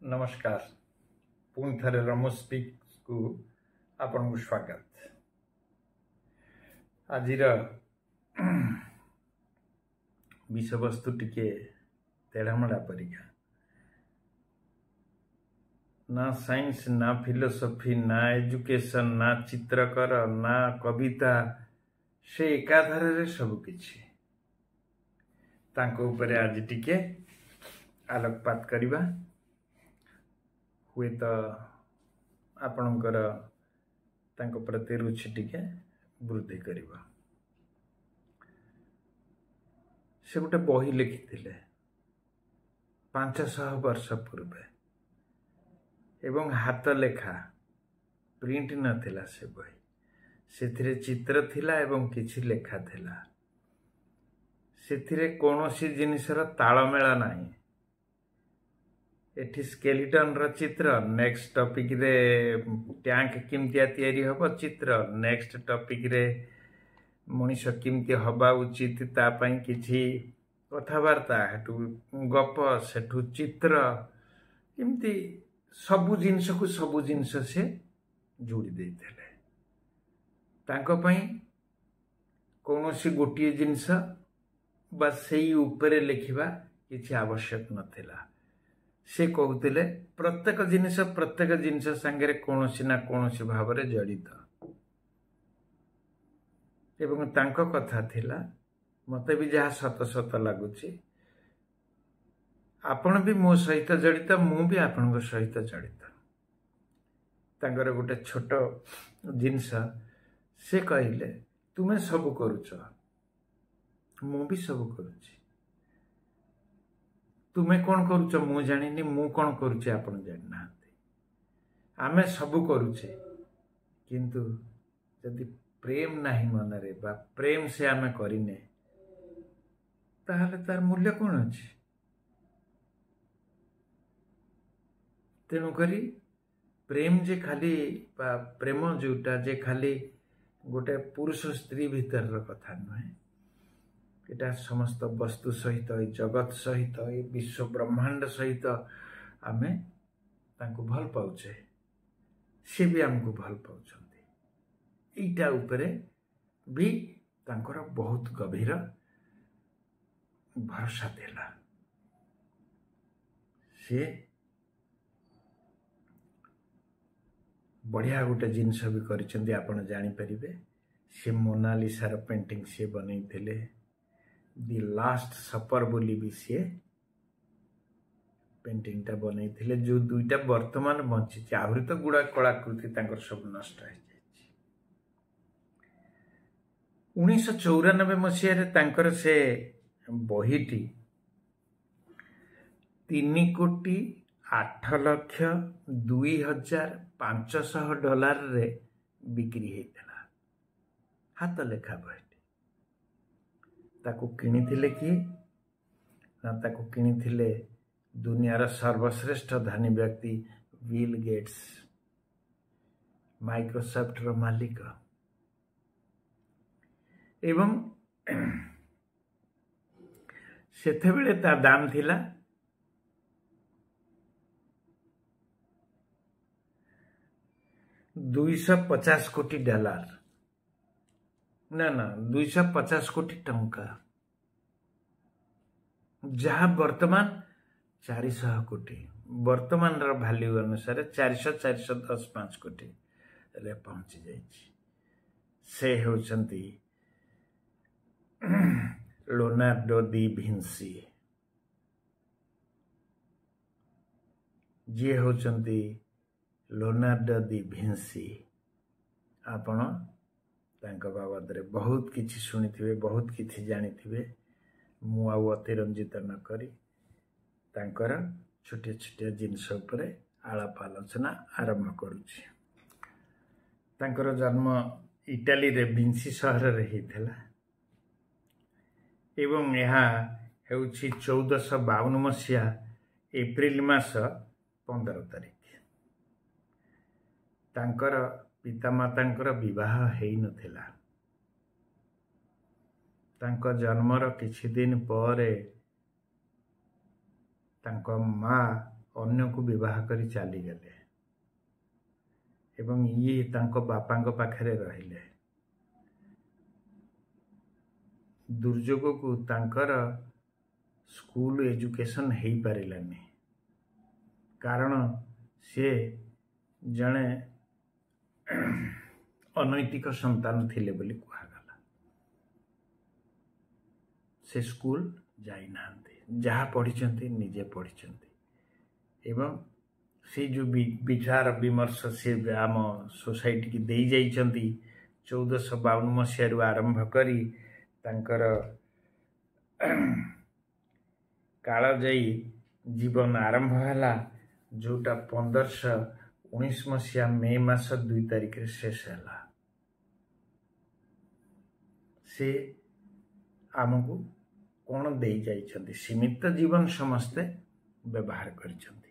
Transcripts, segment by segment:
नमस्कार पुणी थे रमेश स्पीक को आपन को स्वागत। आज विषय वस्तु टिके तेढ़ामड़ा परिका ना साइंस ना फिलोसफी ना एजुकेशन ना चित्रकर ना कविता से एकाधार रे सब किछि तांको ऊपर आज टिके आलोकपात करिबा। हुए तो आपणकर तांको प्रति रुचि टिके वृद्धि करिबा। से गोटे बही लिखिथिले 500 वर्ष पूर्वे एवं हाथ लेखा प्रिंट नथिला। से बही सेथिरे चित्र थिला एवं किछि लेखा थिला। सेथिरे कोनोसी जिनिसर तालमेला नाही। एठी स्केलेटन र चित्र, नेक्स्ट टॉपिक रे टैंक किमतिया तयारी हबो चित्र, नेक्स्ट टॉपिक रे मनीष किमती हबा उचित ता पई किछि कथावार्ता, हेतु गप, सेठु चित्र, किमती सबु जिनिस से जोड़ी देइथिले। तांको पई कोनोसी गोटिए जिनिस बा सेई ऊपर लिखिबा किछि आवश्यक नथिला। से कहते प्रत्येक जिनिस संगे कौनसी ना कौनसी भाव में जड़ित एवं तांको कथा थिला। मते भी जहाँ सत सत लगुच आपण भी मो सहित जड़ित, मु भी आपण सहित जड़ित। तांकर गोटे छोट जिनस से कहले तुमे सब करुच, मु भी सब करुची। तुम्हें कौन करुच मु जानिनी, मु कौन करुचे आपण जानिना। आमे सबु करुचे, किंतु यदि प्रेम नाही मनरे बा प्रेम से आमे करिने ताहले तार मूल्य कौन अछि। तेणु करी प्रेम जे खाली बा प्रेम जोटा जे खाली गोटे पुरुष स्त्री भीतर कथा नुहे। एटा समस्त वस्तु सहित, जगत सहित, विश्व ब्रह्मांड सहित आमे तांको भल पाउछे, से भी हमको भल पाउछंती। एटा ऊपरे भी तांकर बहुत गभीर भरोसा देला। से बढ़िया गोटे जिनस भी करिसेंती, आपण जानि परिबे। से मोनालिसार पेंटिंग से बनैथिले। दि लास्ट सपर बोली भी सी पेंटिंग टा बनैथिले, जो दुईटा वर्तमान बंची। आहरी तो गुड़ा कलाकृति तांकर सब नष्ट हो जायछि। 1994 मसीह रे तांकर से बहीटी 3,08,02,500 डॉलर रे बिक्री हेतला। हाथ लेखा बही ताकू किनिथिले कि ना, ताकू किनिथिले दुनियार सर्वश्रेष्ठ धनी व्यक्ति बिल गेट्स, माइक्रोसॉफ्ट रो मालिक। एवं सेथे बेले ता दाम थिला $250 कोटी डॉलर, ना 250 कोटी टंका, जहाँ वर्तमान 400 कोटी। वर्तमान वैल्यू अनुसार 400-410 कोटी रे पहुंची जाइछि। से होचंती लियोनार्डो दी विंसी, जे होचंती लियोनार्डो दी विंसी। आपण तांको बाबद रे बहुत किछि सुनिथिबे, बहुत किछि जानिथिबे। मु आउ अतिरंजित न करी तांकर छोटे छोटे जिनस उपरे आलाप आलोचना आरंभ करुछि। तांकर जन्म इटाली रे विंसी शहर रे हेथिला एवं यहा हेउछि 1452 मसिया एप्रिल मास 15 तारिख। तांकर पितामातांकर विवाह हेइ नथिला। तांको जन्मर किछि दिन परे तांको माँ अन्य को विवाह करी चलीगले एवं ये तांको बापांक पाखरे रहिले। दुर्जोग को तांकर स्कूल एजुकेशन हो पारानी कारण से जड़े अनैतिक संतान थिले बोली कहगला। से स्कूल जाई नांती जहाँ पढ़ी निजे पढ़ी एवं से जो विचार विमर्श से आम सोसाइटी की दे जाइछंती 1452 मसीह आरंभ करी तांकर काल जाई जीवन आरंभ है जोटा 1519 मसीहा मे मास 2 तारिख शेष है। से आमको कौन दे जाइछंती सीमित जीवन समस्ते व्यवहार करिछंती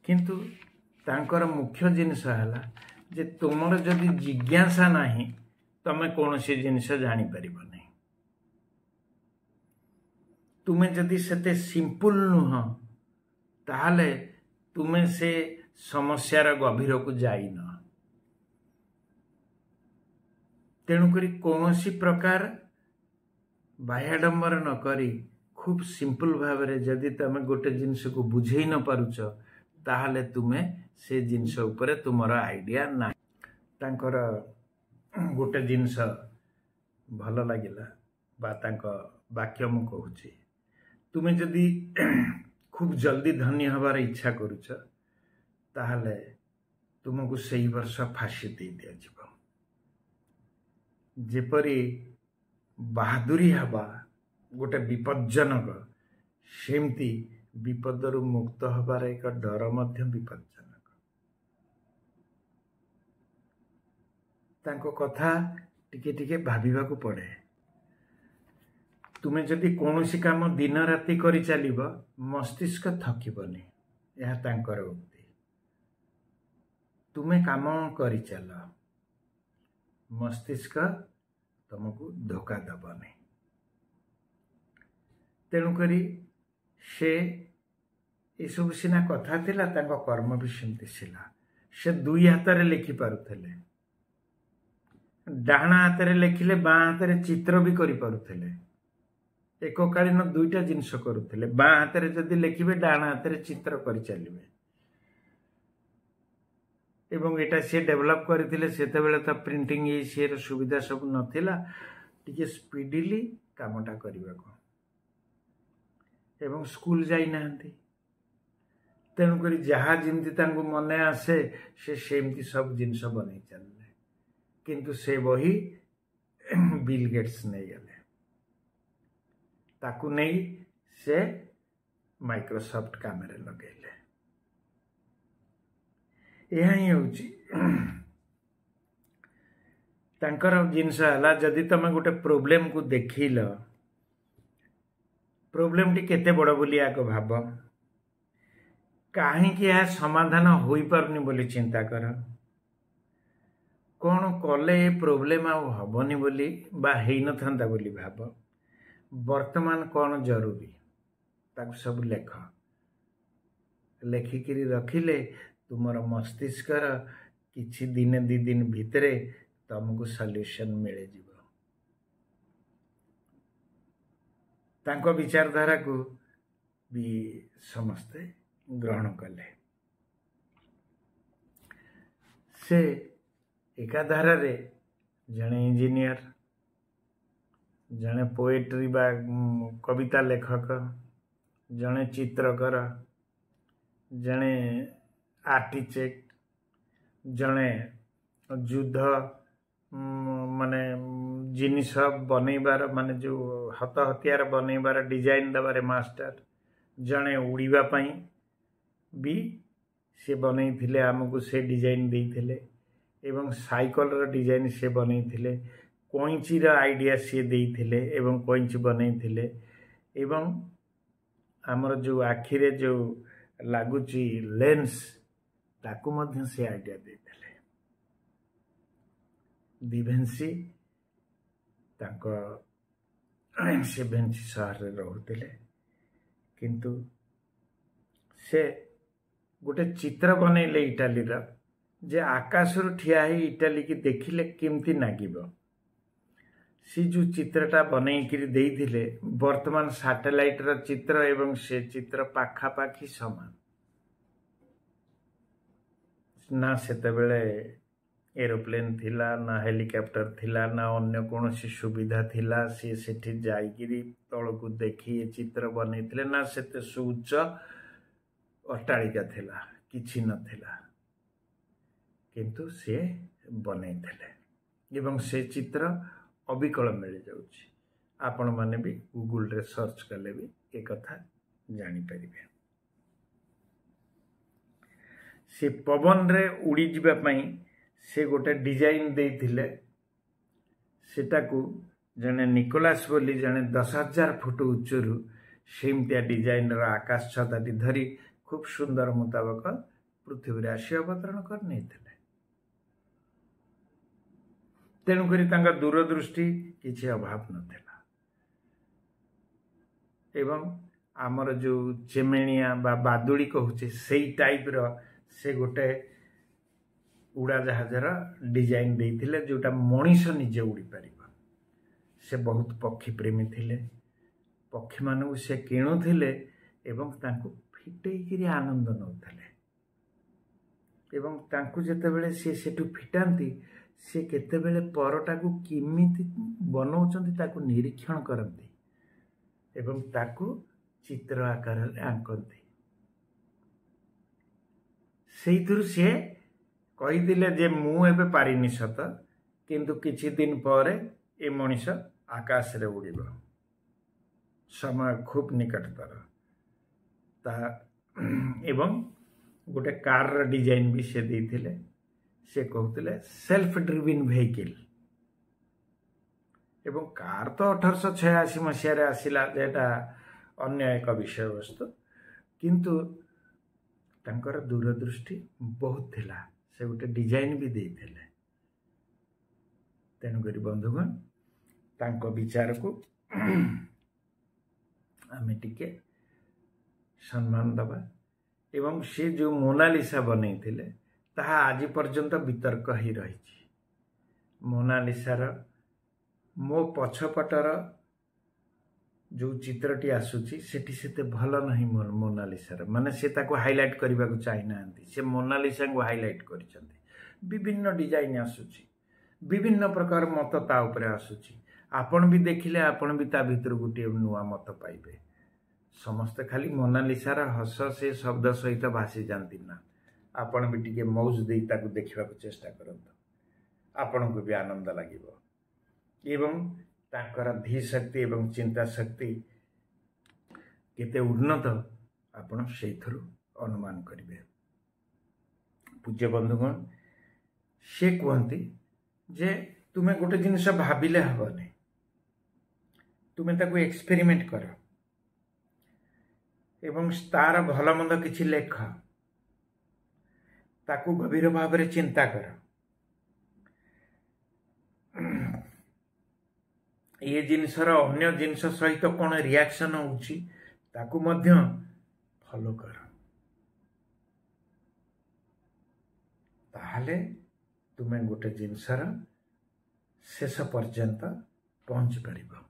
किंतु तांकर मुख्य जिनस है जे तुमर जदि जिज्ञासा नहीं तमे कौन सी जिनस जानी परिबो नहीं। तुम्हें जदि सेते सिंपल नुह ताहले तुम्हें से समस्यार गभीर को जाई न। तेणुकरी कौन सी प्रकार बाह्याडंबर न करी खूब सिंपल भाव रे जदि तमे गोटे जिनस को बुझे न पारुच ताहले तुम्हें से जिनस उपरे तुमर आइडिया ना। तांकर गोटे जिनस भल लगिला बा तांक वाक्य मु कहूची तुम्हें जदि खूब जल्दी धनी हबार इच्छा करुच ताहले तुमको सही वर्ष फांसी दे दिया जीव। जेपरी बहादुरी हवा गोटे विपज्जनक सेमती विपदरु मुक्त हबार एक डर मध्य विपज्जनक। तांको कथा टिके टिके भाबिबा को पड़े। तुम्हें जदि कौन सी काम दिन राति करी चलिब मस्तिष्क थकिबनी यह तांकर उक्ति। तुम्हें काम करी चल मस्तिष्क तुमको धोखा दबनी। तेणुकरी से यू सीना कथा थिला तांको कर्म भी सेमती सिला। से दुई हाथ रे लिखि पारुथले डाहाण हाथ रे लिखिले बाँ हाथ रे चित्र भी करि पारुथले। एककालीन दुईटा जिनस करुले बाँ हाथ रे जदि लिखिबे डाहाण हाथ रे चित्र करि चलिबे। एवं एटा से डेवलप करथिले सेते बेले त प्रिंटिंग ये से सुविधा सब नथिला टिके स्पीडीली कामटा करबा को एवं स्कूल जाई नांती। तेणु करी जहाँ जिमती तांको मने आसे से सेमती सब जिनस बनै चलले किंतु से वही बिल गेट्स नहीं गले ताकू नहीं से माइक्रोसॉफ्ट काम रे लगेले। यह ही होची तांकर जिनस हला जदि तमे गोटे प्रोब्लेम को देखिल प्रोब्लेम टी केते बड़ बोली आगो भाब कहीं यह समाधान हो पारनी बोली चिंता कर कौन कले प्रोब्लेम आबनी बोली बा हेन था बोली भाब। वर्तमान कौन जरूरी ताकू सब लेख लेखिकी रखिले तुमर मस्तिष्कर किछि दिन 2 दिन भितरे तुमको सॉल्यूशन मिले जीव। तांको विचारधारा को भी समस्ते ग्रहण कले। से एकाधारा रे जने इंजीनियर जने पोएट्री बा कविता लेखक जने चित्रकर जने आर्टिटेक्ट जने युद्ध माने जिनिस बनैबार माने जो हत हथियार बनैबार डिजाइन दबारे मास्टर जने उड़ीबा पई भी से बनै थिले हमको से डिजाइन देइथिले एवं साइकल रो डिजाइन से बनै थिले कोइंची रो आइडिया से देइथिले एवं कोइंची बनै थिले एवं हमर जो आखिरे जो लागुची लेंस ताकू मध्य से आइडिया देइथिले। दिभेन्सी तांको से भेन्सी शहर रे रहउथिले किंतु से गोटे चित्र बनैले इटाली जे आकाश ठिया ही इटाली की देखिले केमती नागिबो सी जो चित्रटा बनईकरी देइथिले वर्तमान सैटेलाइट रो चित्र एवं से चित्र पाखापाखी समान ना सेतेबेले एरोप्लेन थिला ना हेलिकॉप्टर थिला ना अन्य कोनोसी सुविधा थिला सी सेठी जाईकिरी तळकु देखि ए चित्र बनैथिले ना सेते सुउच्च अट्टालिका थिला किछि नथिला किंतु से बनैथिले एवं से चित्र अविकल मिल जाउछि आपण माने भी गूगल रे सर्च कले भी ए कथा जानि परिबे से पवन रे उड़ी जिबा पई से गोटे डिजाइन देइथिले सेटाकू जने निकोलास बोली जने 10,000 फुट उच्चरू सेमतिया डिजाइन रा आकाश छताटी धरी खूब सुंदर मुताबक पृथ्वी रे आसी अवतरण कर नैथिले तेणुकरी तांका दूरदृष्टि किसी अभाव नथिला एवं आमर जो चेमेणिया बा बादुड़ी कहूचे सेई टाइप रो से गोटे उड़ा जहाजर डिजाइन देइथिले जोटा मनीष निजे उड़ी परिबा से बहुत पक्षी प्रेमी थिले पक्षी मानू से किणुथिले एवं तांको फिटेइकिरी आनंद नउथिले एवं तांको जेतेबेले से सेटु फिटांती से केतेबेले परटा को किमिति बनौचंती ताको निरीक्षण करंती एवं ताको चित्र आकार रे आंकंती सेइथुरु से कहि दिले जे मु एबे पारिनी सत किंतु किछि दिन परे ए मनीष आकाश रे उड़िबो समय खूब निकटतर ता एवं गोटे कार रा डिजाइन भी से देथिले से कहते सेल्फ ड्रिविन व्हीकल एवं कार तो 1886 मसीह आसला जेटा अन्य एक विषय वस्तु किंतु तांकर दूरदृष्टि बहुत थिला से गोटे डिजाइन भी देथिले तेणुकरी बंधुगण तांको विचार को आमे टिके सम्मान दबा एवं से जो मोनालिसा बनैथिले ताहा आज पर्यंत वितर्क ही रही मोनालिसार मो पछपटर जो चित्रटी आसुची सेठी सेते भल नहीं मोनालिसार माने से ताको हाइलाइट करबा को चाहि नांती से मोनालिसा को हाइलाइट करिसंती विभिन्न डिजाइन आसुची विभिन्न प्रकार मत ता ऊपर आसुची आपण भी देखिले आपण भी ता भीतर गुटी नुआ मत पाइबे समस्त खाली मोनालिसार हस से शब्द सहित भासी जानती ना आपण भी टिके मौज दे ताको देखिबा को चेष्टा करंत आपण को भी आनंद लागिबो एवं ताकर धी शक्ति एवं चिंता शक्ति केते उन्नत आपण सेथरु अनुमान करिवे पूज्य बंधुगण से कहती जे तुमे गोटे जिनिस भाबिले हबने तुमे ताको एक्सपेरिमेंट कर एवं तार भल मंद किछि लेख ताकू गभीर भाव में चिंता कर ये जिनसर अन्य जिनस सहित कौन रिएक्शन होउची ताकू मध्य फॉलो कर ताहले तुमे गोटे जिनसर शेष पर्यंत पहुंच परिबो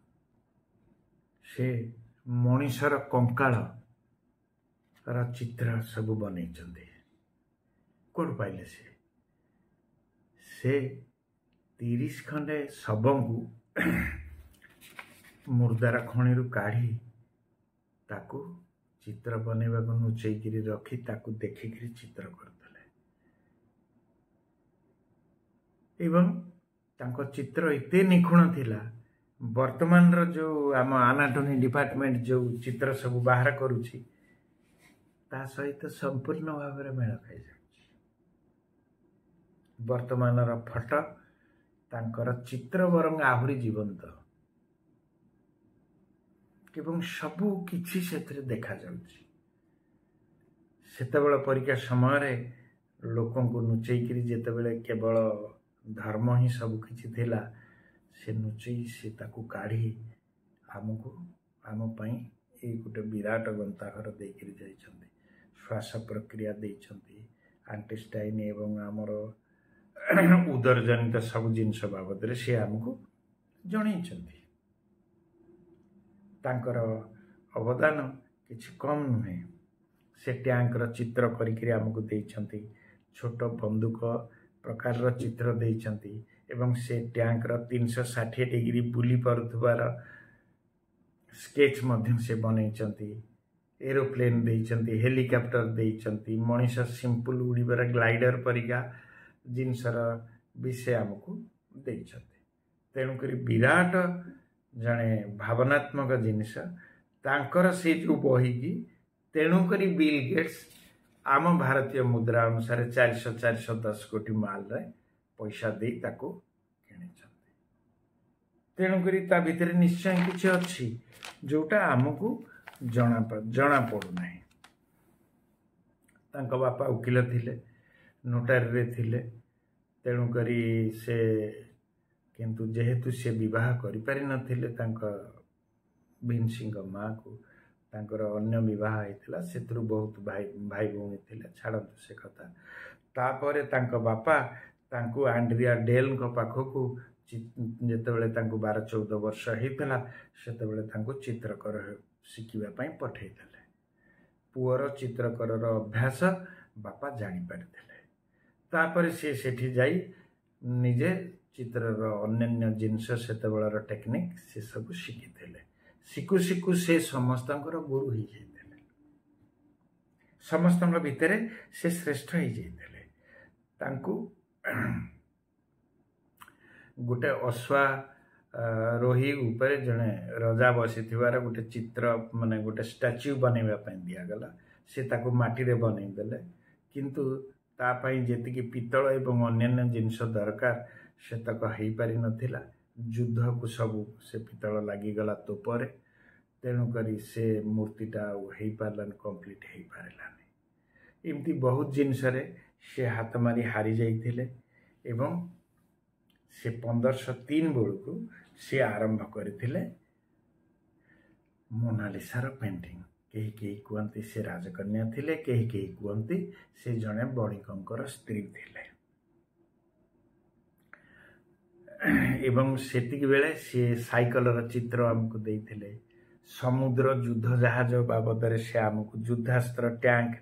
से मनीषर कंकाल रा चित्र सब बनै चंदे कोड पाइले से 30 खंडे सबंगु मुर्दार खणी काढ़ी ताकू चित्र बनैबा को नुचैकिरी रखी ताकू देखिकिरी चित्र करतले एवं तांको चित्र एते निखुण थिला वर्तमान रो जो आम एनाटॉमी डिपार्टमेंट जो चित्र सब बाहर करूची ता सहित संपूर्ण भाव में मेल खाई जाउची वर्तमान रो फोटो तांकर चित्र बरंग आहुरी जीवंत एवं सबू किछि सेतरे देखा जाउची सेतेबेले परीक्षा समय रे लोकन को नुचैकिरी जेतेबेले केवल धर्म ही सब किछि थिला से नुचई से ताकू काढ़ी आमको आम पई ए गोटे विराट गंताघर देकिरी जाइछन्ते श्वास प्रक्रिया देइछन्ति आंटेस्टाइन एवं आमर उदर जनित सब जिनस बाबद रे से हमको जणैछन्ति तांकर अवदान किछि कम नुहे से टैंकर चित्र करिकरी हमको देइछन्ति छोट बंदूक प्रकार चित्र देइछन्ति एवं से टैंकर 360 डिग्री बुली परुथबार स्केच मध्यम से बनैछन्ति एरोप्लेन देइछन्ति हेलिकॉप्टर देइछन्ति मनीष सिंपल उड़ीबार ग्लाइडर परिका जिनसर विषय हमको देइछन्ति तेणुकरी विराट जने भावनात्मक जिनिस तांकर से जो बही की तेणुकरी बिल गेट्स आम भारतीय मुद्रा अनुसार 410 कोटी माल रे पैसा दे ताको किणिछन्ति तेणुकरी ता भितर निश्चय किछि अछि जोटा आमको जଣା पड़ुना तांको बापा वकील थिले नोटारी रे थिले तेणुकरी से किंतु जेहेतु से विवाह करि पारि नथिले तांका भिनसिंग माँ को तांकर अन्य विवाह होइतिला सेतरु बहुत भाई भाई भौणी थिले छाड़ନ୍ତୁ से कथा तापरे तांको बापा तांको आंड्रिया डेल को पाखकु जेतेबेले तांको 12-14 वर्ष हेतिला सेतेबेले तांको चित्रकर शिखिबा पई पठेइतले पुअर चित्रकर अभ्यास बापा जानि पारिथिले तापरे से सेठी जाई निजे चित्रर अन्य जिनस सेतेबेलर टेक्निक से सब शिखिथिले शिखु शिखु से समस्तंकर गुरु ही जाइथिले समस्तंक भितरे से श्रेष्ठ ही जाइथिले तांको गोटे अश्वा रोही ऊपर जने रजा बसिथिबार गोटे चित्र माने गोटे स्टैच्यू बनैबा पई दिया गला से ताको माटी रे बनै देले किंतु ता पई जेतिकी पितल एवं अन्य जिनस दरकार से तक हेई पारि नथिला युद्ध को सब से पितल लागी गला तो पर तेणुकरी से मूर्तिटा हेई पारलान कंप्लीट हेई पारलानी एमती बहुत जिनस रे से हाथ मारी हारी जाइथिले एवं से 1503 बेलू से आरंभ करथिले मोनालिसार पेंटिंग कहीं कहीं कहते से राजकन्या थिले कहीं कहीं कहते से जड़े बणिकंकर स्त्री थिले एवं सेतिक बेले से साइकलर चित्र आमको देइथिले समुद्र युद्ध जहाज बाबद से आमको युद्धास्त्र टैंक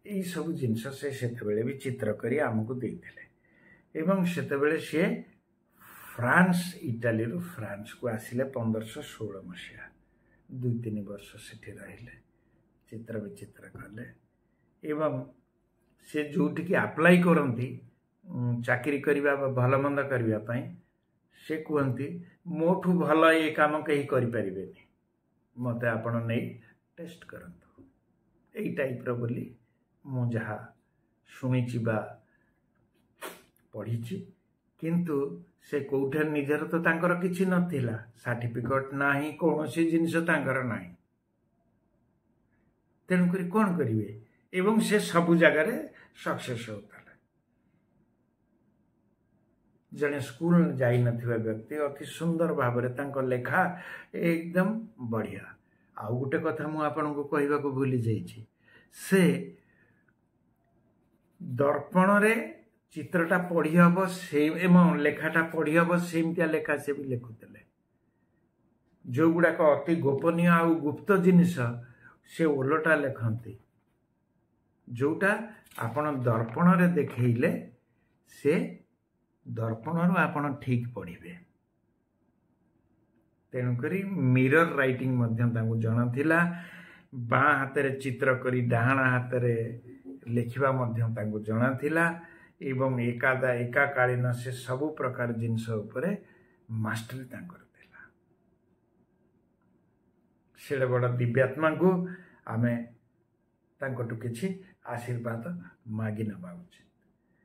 यही सब जिनस से सेतेबेले भी चित्र करी आमको देइथिले एवं सेतेबेले से फ्रांस इटाली रो फ्रांस को आसिले 1516 मसीहा 2-3 वर्ष सेठी रहिले चित्र विचित्र कले एवं से जोटी की अप्लाई करंती चाकरी करिबा भल मंद करिबा पई से कहती मोठू भल ये काम कहीं करें मत आपण नहीं टेस्ट करंतु यही टाइप रो बोली मु जहा शुणी पढ़ी किंतु से कौठे निजर तो तांकर किछि नथिला सर्टिफिकेट नाही कोनोसी जिनिस तांकर नाही तेणुकरी कौन करिवे एवं से सबु जगह सक्सेस होता जने स्कूल जाई नथिबा व्यक्ति अति सुंदर भाव में लेखा एकदम बढ़िया आउ गोटे कथा मु आपन को कहबा को भूली जाइछि से दर्पण रे चित्रटा पढ़ी हम से लेखाटा पढ़ी हम सेमतिया लेखा से भी लिखुले जो गुड़ाक अति गोपनीय आउ गुप्त जिनिस से ओलटा लिखती जोटा आपण दर्पण रे देखैले से दर्पण आपण ठीक पढ़े तेणुकरी मिरर राइटिंग जना थिला बाँ हाथ रे चित्र करी डाहाण हाथ रे लिखिबा जना थिला एवं एकाकालीन से सबु प्रकार जिनस उपरे मास्टरी तांकर थिला सेडे बड़ दिव्यात्मा को आमे तांकटु किछि आशीर्वाद मागी नबा उचित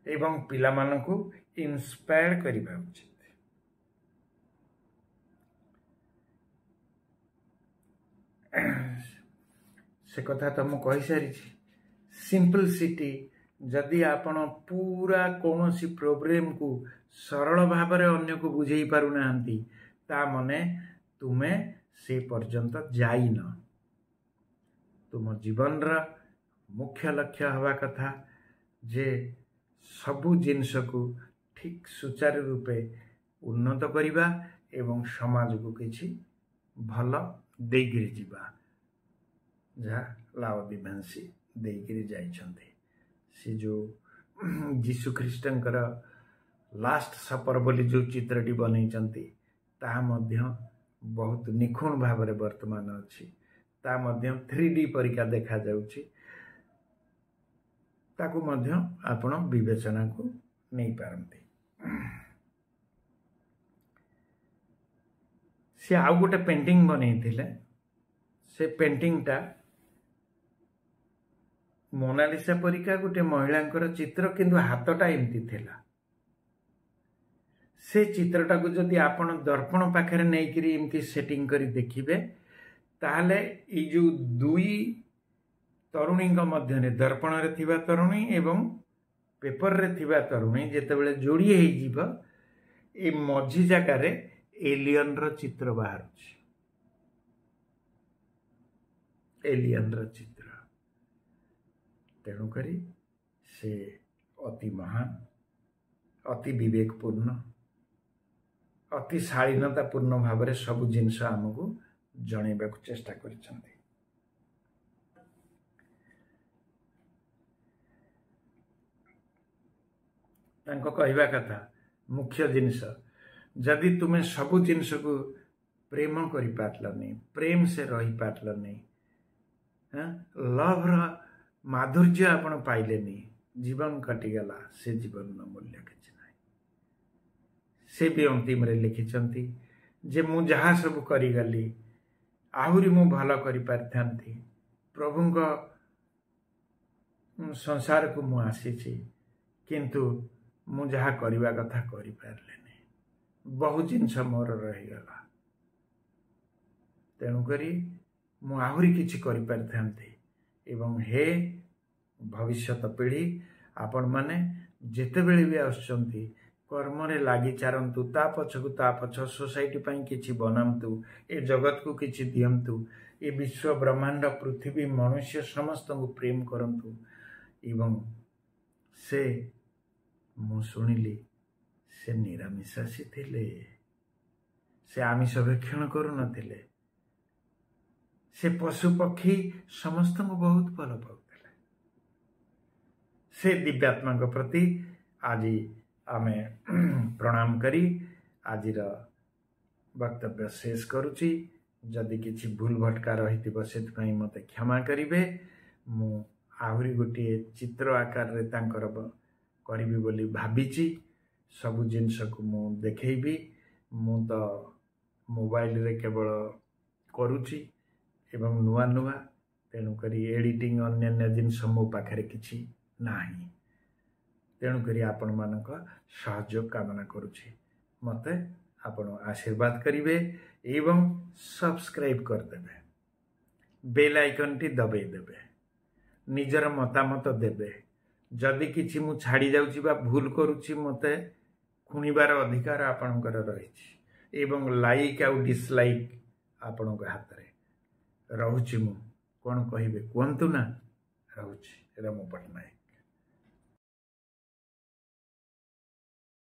एवं पिला मानकु इंस्पायर करिबा उचित से कथा तो मु कहि सारी सिंपलिसिटी जदि आपण पूरा कोनोसी प्रोब्लेम को सरल भाव में अन्य को बुझे पारु नाहंती ता मने तुमे से पर्यंत जाई न तुम जीवन रा मुख्य लक्ष्य हवा कथा जे सबु जिनस को ठीक सुचारू रूपे उन्नत करिबा एवं समाज को किछि भल देगिरि जिबा जहाँ लाव दिभांसी देगिरि जाइछन्ते से जो जीशु ख्रीष्टंकर लास्ट सपर बोली जो चित्रटी बनैछन्ति ता मध्य बहुत निखुण भाव रे वर्तमान अछि ता मध्य 3D परिका देखा जाउछि ताकू मध्य आपण विवेचना को नहीं पारंती से आउ गोटे पेंटिंग बनैथिले से पेंटिंग टा मोनालिसा परिका गोटे महिलांकर चित्र किंतु हाथटा एमती थिला से चित्रटा को जदि आपण दर्पण पाखरे नैकरी एमती सेटिंग करी देखिबे ताहले ई जो दुई तरुणी मध्य दर्पण रे थिबा तरुणी एवं पेपर रे थिबा तरुणी जेतेबेले जोड़ी हेई जीव ए मझी जगह रे एलियन रो चित्र बाहर एलियन रो चित्र तेणु करी से अति महान अति विवेकपूर्ण अति शालीनतापूर्ण भाव में सबु जिनस आमको जनइबा को चेष्टा करिसंती तांको कहवा कथा मुख्य जिनस जदि तुम्हें सबु जिनस को प्रेम करि पाटल नहीं प्रेम से रही पाटल नहीं लव रा माधुर्य आपण पाइले नहीं जीवन कटिगला से जीवन मूल्य किछि नाही से भी अंतिम रे लिखिछंती जे मु जहा सब करी गली आहुरी मु भलो करि पारथांती प्रभुंक संसार को मु आसीछि किंतु मु जहा करिवा कथा करि पारले नहीं बहु जिनस मोर रही गला तेणु करी मु आहुरी किछि करि पारथांती एवं हे भविष्यत पीढ़ी आपण माने जेतेबेले भी आछंती कर्म रे लागि चारंतु ता पछ सोसाइटी पई किछि बनांतु ए जगत को किछि दियंतु ए विश्व ब्रह्मांड पृथ्वी मनुष्य समस्त को प्रेम करंतु एवं से मु सुनिली से निरामिषासी थिले से आमिष भक्षण करू नथिले से पशु पक्षी समस्त को बहुत भल पाउथिले से दिव्यात्मा को प्रति आज आमे प्रणाम करी आजिर वक्तव्य शेष करुची जदि किछि भूल भटका रहिथिबो सेतपई मते क्षमा करिवे मु आहुरी गोटे चित्र आकार रे तांकर करिबी बोली भाबिची सबु जिनस को मु देखैबी मु तो मोबाइल रे केवल करूची एवं नुआ नुआ तेणु करी एडिटिंग अन्य जिनस मो पाखरे किछि नाही तेणु करी आपण मानक सहयोग कामना करुछि मते आपण आशीर्वाद करिवे एवं सब्सक्राइब कर देबे बेल आइकन टी दबाई देबे निजर मतामत देबे जदि किछि मु छाड़ी जाउछि बा भूल करूछि मते खुनिबार अधिकार आपणकर रहिछि एवं लाइक आउ डिसलाइक आपणक हाथ रे रहुछि मु कोन कहिबे कोंतु ना रहुछि रमु पटनायक।